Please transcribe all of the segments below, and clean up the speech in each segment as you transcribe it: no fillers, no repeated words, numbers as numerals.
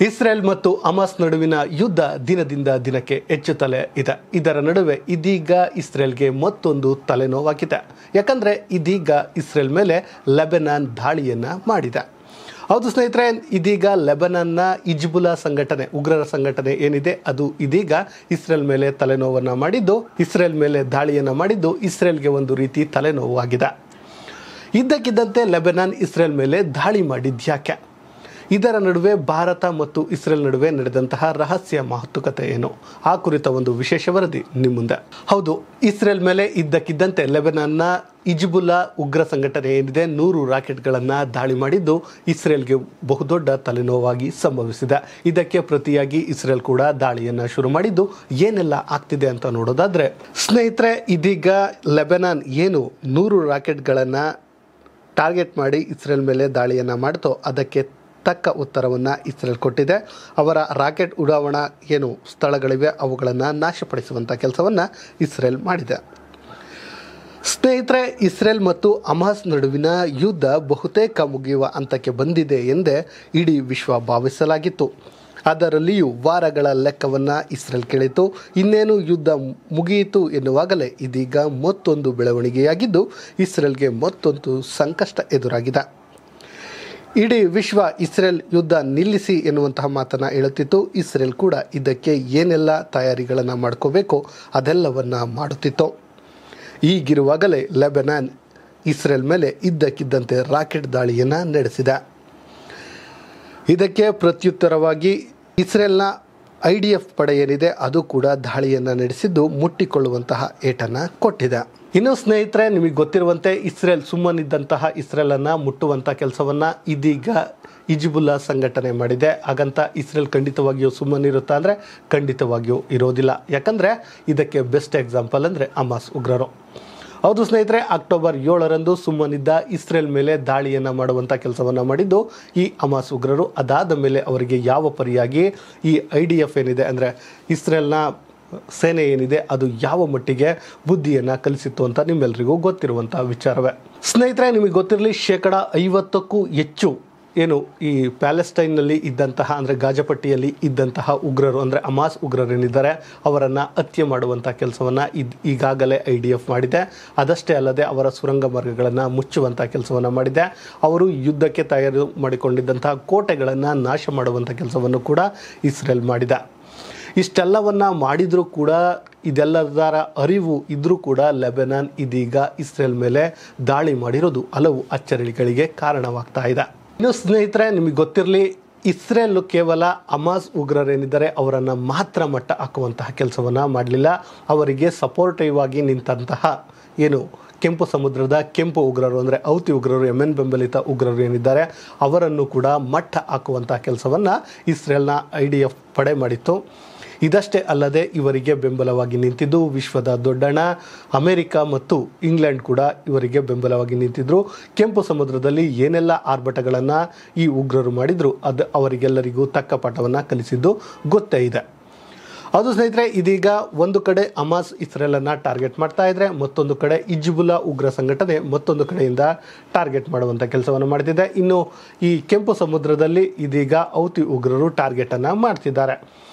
Israel ಮತ್ತು Hamas ನಡುವಿನ ಯುದ್ಧ ದಿನದಿಂದ ದಿನಕ್ಕೆ ಹೆಚ್ಚುತ್ತಲೇ ಇದೆ. ಇದರ ನಡುವೆ ಇದೀಗ ಇಸ್ರೇಲ್ಗೆ ಮತ್ತೊಂದು ತಲೆನೋವಾಗಿದೆ. ಯಾಕಂದರೆ ಇದೀಗ ಇಸ್ರೇಲ್ ಮೇಲೆ ಲೆಬನಾನ್ ದಾಳಿಯನ್ನು ಮಾಡಿದೆ. ಹೌದು ಸ್ನೇಹಿತರೆ, ಇದೀಗ ಲೆಬನಾನ್ನ ಹಿಜ್ಬುಲ್ಲಾ ಸಂಘಟನೆ, ಉಗ್ರರ ಸಂಘಟನೆ ಏನಿದೆ ಅದು ಇದೀಗ ಇಸ್ರೇಲ್ ಮೇಲೆ ತಲೆನೋವನ್ನು ಮಾಡಿದ್ದು, ಇಸ್ರೇಲ್ ಮೇಲೆ ದಾಳಿಯನ್ನು ಮಾಡಿದ್ದು ಇಸ್ರೇಲ್ಗೆ ಒಂದು ರೀತಿ ತಲೆನೋವಾಗಿದೆ. ಇದ್ದಕ್ಕಿದ್ದಂತೆ ಲೆಬನಾನ್ ಇಸ್ರೇಲ್ ಮೇಲೆ ದಾಳಿ ಮಾಡಿದ್ಯಾಕೆ? ಇದರ ನಡುವೆ ಭಾರತ ಮತ್ತು ಇಸ್ರೇಲ್ ನಡುವೆ ನಡೆದಂತಹ ರಹಸ್ಯ ಮಾತುಕತೆ ಏನು? ಆ ಕುರಿತ ಒಂದು ವಿಶೇಷ ವರದಿ ನಿಮ್ಮ ಮುಂದೆ. ಹೌದು, ಇಸ್ರೇಲ್ ಮೇಲೆ ಇದ್ದಕ್ಕಿದ್ದಂತೆ ಲೆಬನಾನ್ನ ಹಿಜ್ಬುಲ್ಲಾ ಉಗ್ರ ಸಂಘಟನೆ ಏನಿದೆ 100 ರಾಕೆಟ್ಗಳನ್ನು ದಾಳಿ ಮಾಡಿದ್ದು ಇಸ್ರೇಲ್ಗೆ ಬಹುದೊಡ್ಡ ತಲೆನೋವಾಗಿ ಸಂಭವಿಸಿದೆ. ಇದಕ್ಕೆ ಪ್ರತಿಯಾಗಿ ಇಸ್ರೇಲ್ ಕೂಡ ದಾಳಿಯನ್ನು ಶುರು ಮಾಡಿದ್ದು ಏನೆಲ್ಲ ಆಗ್ತಿದೆ ಅಂತ ನೋಡೋದಾದ್ರೆ ಸ್ನೇಹಿತರೆ, ಇದೀಗ ಲೆಬನಾನ್ ಏನು 100 ರಾಕೆಟ್ಗಳನ್ನು ಟಾರ್ಗೆಟ್ ಮಾಡಿ ಇಸ್ರೇಲ್ ಮೇಲೆ ದಾಳಿಯನ್ನು ಮಾಡ್ತೋ ಅದಕ್ಕೆ ತಕ್ಕ ಉತ್ತರವನ್ನು ಇಸ್ರೇಲ್ ಕೊಟ್ಟಿದೆ. ಅವರ ರಾಕೆಟ್ ಉಡಾವಣಾ ಏನು ಸ್ಥಳಗಳಿವೆ ಅವುಗಳನ್ನು ನಾಶಪಡಿಸುವಂಥ ಕೆಲಸವನ್ನು ಇಸ್ರೇಲ್ ಮಾಡಿದೆ. ಸ್ನೇಹಿತರೆ, ಇಸ್ರೇಲ್ ಮತ್ತು ಹಮಾಸ್ ನಡುವಿನ ಯುದ್ಧ ಬಹುತೇಕ ಮುಗಿಯುವ ಹಂತಕ್ಕೆ ಬಂದಿದೆ ಎಂದೇ ಇಡೀ ವಿಶ್ವ ಭಾವಿಸಲಾಗಿತ್ತು. ಅದರಲ್ಲಿಯೂ ವಾರಗಳ ಲೆಕ್ಕವನ್ನು ಇಸ್ರೇಲ್ ಕೇಳಿತು. ಇನ್ನೇನು ಯುದ್ಧ ಮುಗಿಯಿತು ಎನ್ನುವಾಗಲೇ ಇದೀಗ ಮತ್ತೊಂದು ಬೆಳವಣಿಗೆಯಾಗಿದ್ದು ಇಸ್ರೇಲ್ಗೆ ಮತ್ತೊಂದು ಸಂಕಷ್ಟ ಎದುರಾಗಿದೆ. ಇಡೀ ವಿಶ್ವ ಇಸ್ರೇಲ್ ಯುದ್ಧ ನಿಲ್ಲಿಸಿ ಎನ್ನುವಂತಹ ಮಾತನ್ನು ಹೇಳುತ್ತಿತ್ತು. ಇಸ್ರೇಲ್ ಕೂಡ ಇದಕ್ಕೆ ಏನೆಲ್ಲ ತಯಾರಿಗಳನ್ನು ಮಾಡ್ಕೋಬೇಕೋ ಅದೆಲ್ಲವನ್ನು ಮಾಡುತ್ತಿತ್ತು. ಈಗಿರುವಾಗಲೇ ಲೆಬನಾನ್ ಇಸ್ರೇಲ್ ಮೇಲೆ ಇದ್ದಕ್ಕಿದ್ದಂತೆ ರಾಕೆಟ್ ದಾಳಿಯನ್ನು ನಡೆಸಿದೆ. ಇದಕ್ಕೆ ಪ್ರತ್ಯುತ್ತರವಾಗಿ ಇಸ್ರೇಲ್ನ IDF ಪಡೆ ಏನಿದೆ ಅದು ಕೂಡ ದಾಳಿಯನ್ನು ನಡೆಸಿದ್ದು ಮುಟ್ಟಿಕೊಳ್ಳುವಂತಹ ಏಟನ್ನು ಕೊಟ್ಟಿದೆ. ಇನ್ನು ಸ್ನೇಹಿತರೆ, ನಿಮಗೆ ಗೊತ್ತಿರುವಂತೆ ಇಸ್ರೇಲ್ ಸುಮ್ಮನಿದ್ದಂತಹ ಇಸ್ರೇಲನ್ನು ಮುಟ್ಟುವಂಥ ಕೆಲಸವನ್ನು ಇದೀಗ ಹಿಜ್ಬುಲ್ಲಾ ಸಂಘಟನೆ ಮಾಡಿದೆ. ಹಾಗಂತ ಇಸ್ರೇಲ್ ಖಂಡಿತವಾಗಿಯೂ ಸುಮ್ಮನಿರುತ್ತಾ ಅಂದರೆ ಖಂಡಿತವಾಗಿಯೂ ಇರೋದಿಲ್ಲ. ಯಾಕಂದರೆ ಇದಕ್ಕೆ ಬೆಸ್ಟ್ ಎಕ್ಸಾಂಪಲ್ ಅಂದರೆ ಹಮಾಸ್ ಉಗ್ರರು. ಹೌದು ಸ್ನೇಹಿತರೆ, ಅಕ್ಟೋಬರ್ 7ರಂದು ಸುಮ್ಮನಿದ್ದ ಇಸ್ರೇಲ್ ಮೇಲೆ ದಾಳಿಯನ್ನು ಮಾಡುವಂಥ ಕೆಲಸವನ್ನು ಮಾಡಿದ್ದು ಈ ಹಮಾಸ್ ಉಗ್ರರು. ಅದಾದ ಮೇಲೆ ಅವರಿಗೆ ಯಾವ ಪರಿಯಾಗಿ ಈ IDF ಏನಿದೆ ಅಂದರೆ ಇಸ್ರೇಲ್ನ ಸೇನೆ ಏನಿದೆ ಅದು ಯಾವ ಮಟ್ಟಿಗೆ ಬುದ್ಧಿಯನ್ನು ಕಲಿಸಿತ್ತು ಅಂತ ನಿಮ್ಮೆಲ್ಲರಿಗೂ ಗೊತ್ತಿರುವಂಥ ವಿಚಾರವೇ. ಸ್ನೇಹಿತರೆ, ನಿಮಗೆ ಗೊತ್ತಿರಲಿ, 50ಕ್ಕೂ ಹೆಚ್ಚು ಏನು ಈ ಪ್ಯಾಲೆಸ್ಟೈನ್ನಲ್ಲಿ ಇದ್ದಂತಹ ಅಂದರೆ ಗಾಜಪಟ್ಟಿಯಲ್ಲಿ ಇದ್ದಂತಹ ಉಗ್ರರು ಅಂದರೆ ಹಮಾಸ್ ಉಗ್ರರು ಏನಿದ್ದಾರೆ ಅವರನ್ನು ಹತ್ಯೆ ಮಾಡುವಂಥ ಕೆಲಸವನ್ನು ಈಗಾಗಲೇ IDF ಮಾಡಿದೆ. ಅದಷ್ಟೇ ಅಲ್ಲದೆ ಅವರ ಸುರಂಗ ಮಾರ್ಗಗಳನ್ನು ಮುಚ್ಚುವಂಥ ಕೆಲಸವನ್ನು ಮಾಡಿದೆ. ಅವರು ಯುದ್ಧಕ್ಕೆ ತಯಾರು ಮಾಡಿಕೊಂಡಿದ್ದಂತಹ ಕೋಟೆಗಳನ್ನು ನಾಶ ಮಾಡುವಂಥ ಕೆಲಸವನ್ನು ಕೂಡ ಇಸ್ರೇಲ್ ಮಾಡಿದೆ. ಇಷ್ಟೆಲ್ಲವನ್ನು ಮಾಡಿದರೂ ಕೂಡ, ಇದೆಲ್ಲದರ ಅರಿವು ಇದ್ದರೂ ಕೂಡ ಲೆಬನಾನ್ ಇದೀಗ ಇಸ್ರೇಲ್ ಮೇಲೆ ದಾಳಿ ಮಾಡಿರೋದು ಹಲವು ಅಚ್ಚರಿಗಳಿಗೆ ಕಾರಣವಾಗ್ತಾ ಇದೆ. ಇನ್ನು ಸ್ನೇಹಿತರೆ, ನಿಮಗೆ ಗೊತ್ತಿರಲಿ, ಇಸ್ರೇಲ್ ಕೇವಲ ಹಮಾಸ್ ಉಗ್ರರೇನಿದ್ದಾರೆ ಅವರನ್ನು ಮಾತ್ರ ಮಟ್ಟ ಹಾಕುವಂತಹ ಕೆಲಸವನ್ನು ಮಾಡಲಿಲ್ಲ. ಅವರಿಗೆ ಸಪೋರ್ಟಿವ್ ಆಗಿ ನಿಂತಹ ಏನು ಕೆಂಪು ಸಮುದ್ರದ ಕೆಂಪು ಉಗ್ರರು ಅಂದರೆ ಹೌತಿ ಉಗ್ರರು, ಯೆಮೆನ್ ಬೆಂಬಲಿತ ಉಗ್ರರು ಏನಿದ್ದಾರೆ ಅವರನ್ನು ಕೂಡ ಮಟ್ಟ ಹಾಕುವಂತಹ ಕೆಲಸವನ್ನು ಇಸ್ರೇಲ್ನ IDF ಪಡೆ ಮಾಡಿತ್ತು. ಇದಷ್ಟೇ ಅಲ್ಲದೆ ಇವರಿಗೆ ಬೆಂಬಲವಾಗಿ ನಿಂತಿದ್ದು ವಿಶ್ವದ ದೊಡ್ಡಣ್ಣ ಅಮೆರಿಕ ಮತ್ತು ಇಂಗ್ಲೆಂಡ್ ಕೂಡ ಇವರಿಗೆ ಬೆಂಬಲವಾಗಿ ನಿಂತಿದ್ದರು. ಕೆಂಪು ಸಮುದ್ರದಲ್ಲಿ ಏನೆಲ್ಲ ಆರ್ಭಟಗಳನ್ನು ಈ ಉಗ್ರರು ಮಾಡಿದ್ರು ಅದು ಅವರಿಗೆಲ್ಲರಿಗೂ ತಕ್ಕ ಪಾಠವನ್ನು ಕಲಿಸಿದ್ದು ಗೊತ್ತೇ ಇದೆ. ಅದು ಸ್ನೇಹಿತರೆ, ಇದೀಗ ಒಂದು ಕಡೆ ಹಮಾಸ್ ಇಸ್ರೇಲನ್ನು ಟಾರ್ಗೆಟ್ ಮಾಡ್ತಾ ಇದ್ರೆ, ಮತ್ತೊಂದು ಕಡೆ ಹಿಜ್ಬುಲ್ಲಾ ಉಗ್ರ ಸಂಘಟನೆ ಮತ್ತೊಂದು ಕಡೆಯಿಂದ ಟಾರ್ಗೆಟ್ ಮಾಡುವಂಥ ಕೆಲಸವನ್ನು ಮಾಡ್ತಿದೆ. ಇನ್ನು ಈ ಕೆಂಪು ಸಮುದ್ರದಲ್ಲಿ ಇದೀಗ ಹೌತಿ ಉಗ್ರರು ಟಾರ್ಗೆಟನ್ನು ಮಾಡ್ತಿದ್ದಾರೆ.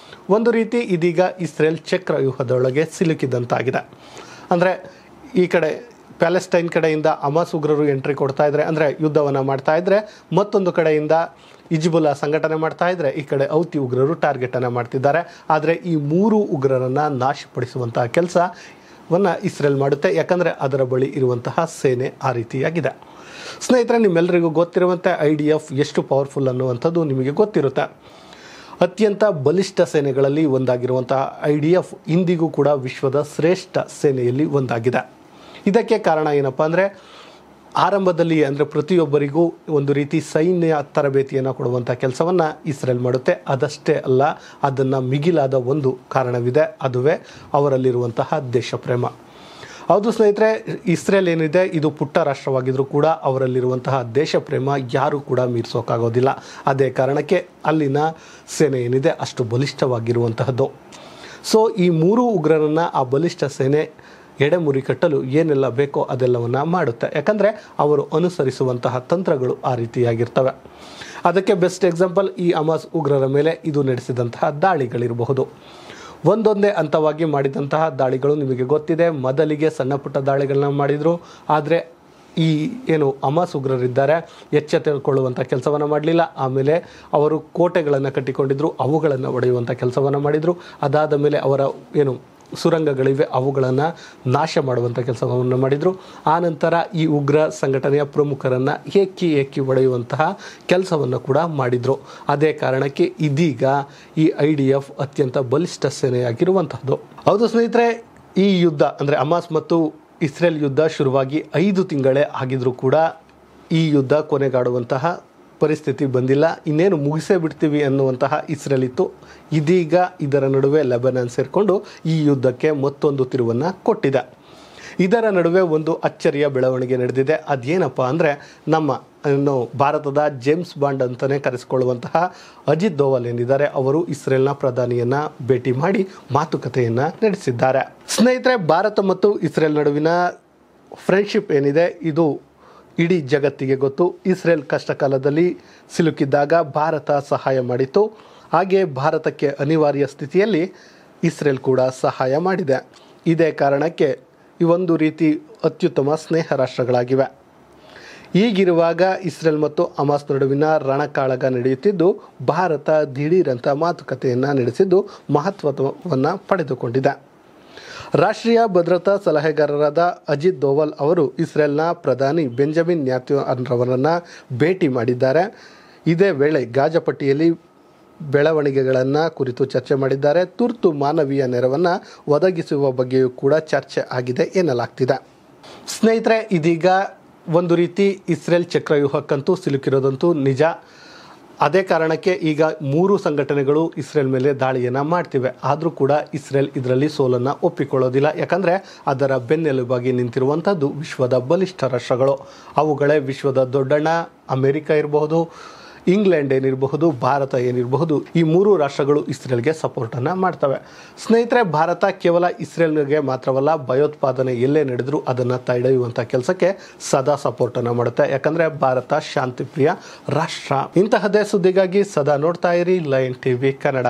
ಒಂದು ರೀತಿ ಇದೀಗ ಇಸ್ರೇಲ್ ಚಕ್ರವ್ಯೂಹದೊಳಗೆ ಸಿಲುಕಿದಂತಾಗಿದೆ. ಅಂದರೆ ಈ ಕಡೆ ಪ್ಯಾಲೆಸ್ಟೈನ್ ಕಡೆಯಿಂದ ಹಮಾಸ್ ಉಗ್ರರು ಎಂಟ್ರಿ ಕೊಡ್ತಾ ಇದ್ರೆ ಅಂದರೆ ಯುದ್ಧವನ್ನು ಮಾಡ್ತಾ ಇದ್ರೆ, ಮತ್ತೊಂದು ಕಡೆಯಿಂದ ಹಿಜ್ಬುಲ್ಲಾ ಸಂಘಟನೆ ಮಾಡ್ತಾ ಇದ್ರೆ ಈ ಕಡೆ ಹೌತಿ ಉಗ್ರರು ಟಾರ್ಗೆಟನ್ನು ಮಾಡ್ತಿದ್ದಾರೆ. ಆದರೆ ಈ 3 ಉಗ್ರರನ್ನು ನಾಶಪಡಿಸುವಂತಹ ಕೆಲಸವನ್ನು ಇಸ್ರೇಲ್ ಮಾಡುತ್ತೆ. ಯಾಕಂದರೆ ಅದರ ಬಳಿ ಇರುವಂತಹ ಸೇನೆ ಆ ರೀತಿಯಾಗಿದೆ. ಸ್ನೇಹಿತರೆ, ನಿಮ್ಮೆಲ್ಲರಿಗೂ ಗೊತ್ತಿರುವಂತೆ IDF ಎಷ್ಟು ಪವರ್ಫುಲ್ ಅನ್ನುವಂಥದ್ದು ನಿಮಗೆ ಗೊತ್ತಿರುತ್ತೆ. ಅತ್ಯಂತ ಬಲಿಷ್ಠ ಸೇನೆಗಳಲ್ಲಿ ಒಂದಾಗಿರುವಂತಹ IDF ಇಂದಿಗೂ ಕೂಡ ವಿಶ್ವದ ಶ್ರೇಷ್ಠ ಸೇನೆಯಲ್ಲಿ ಒಂದಾಗಿದೆ. ಇದಕ್ಕೆ ಕಾರಣ ಏನಪ್ಪ ಅಂದರೆ ಆರಂಭದಲ್ಲಿ ಅಂದರೆ ಪ್ರತಿಯೊಬ್ಬರಿಗೂ ಒಂದು ರೀತಿ ಸೈನ್ಯ ತರಬೇತಿಯನ್ನು ಕೊಡುವಂಥ ಕೆಲಸವನ್ನು ಇಸ್ರೇಲ್ ಮಾಡುತ್ತೆ. ಅದಷ್ಟೇ ಅಲ್ಲ, ಅದನ್ನು ಮಿಗಿಲಾದ ಒಂದು ಕಾರಣವಿದೆ, ಅದುವೇ ಅವರಲ್ಲಿರುವಂತಹ ದೇಶ ಪ್ರೇಮ. ಹೌದು ಸ್ನೇಹಿತರೆ, ಇಸ್ರೇಲ್ ಏನಿದೆ ಇದು ಪುಟ್ಟ ರಾಷ್ಟ್ರವಾಗಿದ್ದರೂ ಕೂಡ ಅವರಲ್ಲಿರುವಂತಹ ದೇಶ ಪ್ರೇಮ ಯಾರೂ ಕೂಡ ಮೀರಿಸೋಕ್ಕಾಗೋದಿಲ್ಲ. ಅದೇ ಕಾರಣಕ್ಕೆ ಅಲ್ಲಿನ ಸೇನೆ ಏನಿದೆ ಅಷ್ಟು ಬಲಿಷ್ಠವಾಗಿರುವಂತಹದ್ದು. ಸೊ ಈ 3 ಉಗ್ರರನ್ನು ಆ ಬಲಿಷ್ಠ ಸೇನೆ ಎಡೆಮುರಿ ಕಟ್ಟಲು ಏನೆಲ್ಲ ಬೇಕೋ ಅದೆಲ್ಲವನ್ನು ಮಾಡುತ್ತೆ. ಯಾಕಂದರೆ ಅವರು ಅನುಸರಿಸುವಂತಹ ತಂತ್ರಗಳು ಆ ರೀತಿಯಾಗಿರ್ತವೆ. ಅದಕ್ಕೆ ಬೆಸ್ಟ್ ಎಕ್ಸಾಂಪಲ್ ಈ ಹಮಾಸ್ ಉಗ್ರರ ಮೇಲೆ ಇದು ನಡೆಸಿದಂತಹ ದಾಳಿಗಳಿರಬಹುದು. ಒಂದೊಂದೇ ಹಂತವಾಗಿ ಮಾಡಿದಂತಹ ದಾಳಿಗಳು ನಿಮಗೆ ಗೊತ್ತಿದೆ. ಮೊದಲಿಗೆ ಸಣ್ಣ ಪುಟ್ಟ ದಾಳಿಗಳನ್ನ ಮಾಡಿದರು, ಆದರೆ ಈ ಹಮಾಸ್ ಉಗ್ರರಿದ್ದಾರೆ ಎಚ್ಚೆತ್ತುಕೊಳ್ಳುವಂಥ ಕೆಲಸವನ್ನು ಮಾಡಲಿಲ್ಲ. ಆಮೇಲೆ ಅವರು ಕೋಟೆಗಳನ್ನು ಕಟ್ಟಿಕೊಂಡಿದ್ರು, ಅವುಗಳನ್ನು ಒಡೆಯುವಂಥ ಕೆಲಸವನ್ನು ಮಾಡಿದರು. ಅದಾದ ಮೇಲೆ ಅವರ ಸುರಂಗಗಳಿವೆ, ಅವುಗಳನ್ನು ನಾಶ ಮಾಡುವಂಥ ಕೆಲಸವನ್ನು ಮಾಡಿದರು. ಆನಂತರ ಈ ಉಗ್ರ ಸಂಘಟನೆಯ ಪ್ರಮುಖರನ್ನು ಏಕಿ ಒಡೆಯುವಂತಹ ಕೆಲಸವನ್ನು ಕೂಡ ಮಾಡಿದರು. ಅದೇ ಕಾರಣಕ್ಕೆ ಇದೀಗ ಈ IDF ಅತ್ಯಂತ ಬಲಿಷ್ಠ ಸೇನೆಯಾಗಿರುವಂಥದ್ದು. ಹೌದು ಸ್ನೇಹಿತರೆ, ಈ ಯುದ್ಧ ಅಂದರೆ ಹಮಾಸ್ ಮತ್ತು ಇಸ್ರೇಲ್ ಯುದ್ಧ ಶುರುವಾಗಿ 5 ತಿಂಗಳೇ ಆಗಿದ್ರೂ ಕೂಡ ಈ ಯುದ್ಧ ಕೊನೆಗಾಡುವಂತಹ ಪರಿಸ್ಥಿತಿ ಬಂದಿಲ್ಲ. ಇನ್ನೇನು ಮುಗಿಸೇ ಬಿಡ್ತೀವಿ ಅನ್ನುವಂತಹ ಇಸ್ರೇಲ್ ಇತ್ತು. ಇದೀಗ ಇದರ ನಡುವೆ ಲೆಬನಾನ್ ಸೇರಿಕೊಂಡು ಈ ಯುದ್ಧಕ್ಕೆ ಮತ್ತೊಂದು ತಿರುವನ್ನು ಕೊಟ್ಟಿದೆ. ಇದರ ನಡುವೆ ಒಂದು ಅಚ್ಚರಿಯ ಬೆಳವಣಿಗೆ ನಡೆದಿದೆ. ಅದೇನಪ್ಪ ಅಂದರೆ ನಮ್ಮ ಭಾರತದ ಜೇಮ್ಸ್ ಬಾಂಡ್ ಅಂತಲೇ ಕರೆಸಿಕೊಳ್ಳುವಂತಹ ಅಜಿತ್ ದೋವಲ್ ಏನಿದ್ದಾರೆ, ಅವರು ಇಸ್ರೇಲ್ನ ಪ್ರಧಾನಿಯನ್ನು ಭೇಟಿ ಮಾಡಿ ಮಾತುಕತೆಯನ್ನು ನಡೆಸಿದ್ದಾರೆ. ಸ್ನೇಹಿತರೆ, ಭಾರತ ಮತ್ತು ಇಸ್ರೇಲ್ ನಡುವಿನ ಫ್ರೆಂಡ್ಶಿಪ್ ಏನಿದೆ ಇದು ಇಡೀ ಜಗತ್ತಿಗೆ ಗೊತ್ತು. ಇಸ್ರೇಲ್ ಕಷ್ಟ ಕಾಲದಲ್ಲಿ ಸಿಲುಕಿದ್ದಾಗ ಭಾರತ ಸಹಾಯ ಮಾಡಿತ್ತು. ಹಾಗೆ ಭಾರತಕ್ಕೆ ಅನಿವಾರ್ಯ ಸ್ಥಿತಿಯಲ್ಲಿ ಇಸ್ರೇಲ್ ಕೂಡ ಸಹಾಯ ಮಾಡಿದೆ. ಇದೇ ಕಾರಣಕ್ಕೆ ಇವೊಂದು ರೀತಿ ಅತ್ಯುತ್ತಮ ಸ್ನೇಹ ರಾಷ್ಟ್ರಗಳಾಗಿವೆ. ಹೀಗಿರುವಾಗ ಇಸ್ರೇಲ್ ಮತ್ತು ಹಮಾಸ್ ನಡುವಿನ ರಣಕಾಳಗ ನಡೆಯುತ್ತಿದ್ದು, ಭಾರತ ದಿಢೀರಂತ ಮಾತುಕತೆಯನ್ನು ನಡೆಸಿದ್ದು ಮಹತ್ವವನ್ನು ಪಡೆದುಕೊಂಡಿದೆ. ರಾಷ್ಟ್ರೀಯ ಭದ್ರತಾ ಸಲಹೆಗಾರರಾದ ಅಜಿತ್ ದೋವಲ್ ಅವರು ಇಸ್ರೇಲ್ನ ಪ್ರಧಾನಿ ಬೆಂಜಮಿನ್ ನೇತನ್ಯಾಹುರವರನ್ನು ಭೇಟಿ ಮಾಡಿದ್ದಾರೆ. ಇದೇ ವೇಳೆ ಗಾಜಾಪಟ್ಟಿಯಲ್ಲಿ ಬೆಳವಣಿಗೆಗಳನ್ನು ಕುರಿತು ಚರ್ಚೆ ಮಾಡಿದ್ದಾರೆ. ತುರ್ತು ಮಾನವೀಯ ನೆರವನ್ನು ಒದಗಿಸುವ ಬಗ್ಗೆಯೂ ಕೂಡ ಚರ್ಚೆ ಆಗಿದೆ ಎನ್ನಲಾಗ್ತಿದೆ. ಸ್ನೇಹಿತರೆ, ಇದೀಗ ಒಂದು ರೀತಿ ಇಸ್ರೇಲ್ ಚಕ್ರವ್ಯೂಹಕ್ಕಂತೂ ಸಿಲುಕಿರೋದಂತೂ ನಿಜ. ಅದೇ ಕಾರಣಕ್ಕೆ ಈಗ 3 ಸಂಘಟನೆಗಳು ಇಸ್ರೇಲ್ ಮೇಲೆ ದಾಳಿಯನ್ನು ಮಾಡ್ತಿವೆ. ಆದರೂ ಕೂಡ ಇಸ್ರೇಲ್ ಇದರಲ್ಲಿ ಸೋಲನ್ನು ಒಪ್ಪಿಕೊಳ್ಳೋದಿಲ್ಲ. ಯಾಕಂದರೆ ಅದರ ಬೆನ್ನೆಲುಬಾಗಿ ನಿಂತಿರುವಂಥದ್ದು ವಿಶ್ವದ ಬಲಿಷ್ಠ ರಾಷ್ಟ್ರಗಳು. ಅವುಗಳೇ ವಿಶ್ವದ ದೊಡ್ಡಣ್ಣ ಅಮೆರಿಕ ಇರಬಹುದು, ಇಂಗ್ಲೆಂಡ್ ಏನಿರಬಹುದು, ಭಾರತ ಏನಿರಬಹುದು, ಈ 3 ರಾಷ್ಟ್ರಗಳು ಇಸ್ರೇಲ್ಗೆ ಸಪೋರ್ಟನ್ನು ಮಾಡ್ತವೆ. ಸ್ನೇಹಿತರೆ, ಭಾರತ ಕೇವಲ ಇಸ್ರೇಲ್ಗೆ ಮಾತ್ರವಲ್ಲ, ಭಯೋತ್ಪಾದನೆ ಎಲ್ಲೇ ನಡೆದರೂ ಅದನ್ನು ತಡೆಯುವಂಥ ಕೆಲಸಕ್ಕೆ ಸದಾ ಸಪೋರ್ಟನ್ನು ಮಾಡುತ್ತೆ. ಯಾಕಂದರೆ ಭಾರತ ಶಾಂತಿಪ್ರಿಯ ರಾಷ್ಟ್ರ. ಇಂತಹದೇ ಸುದ್ದಿಗಾಗಿ ಸದಾ ನೋಡ್ತಾ ಇರಿ ಲಯನ್ TV ಕನ್ನಡ.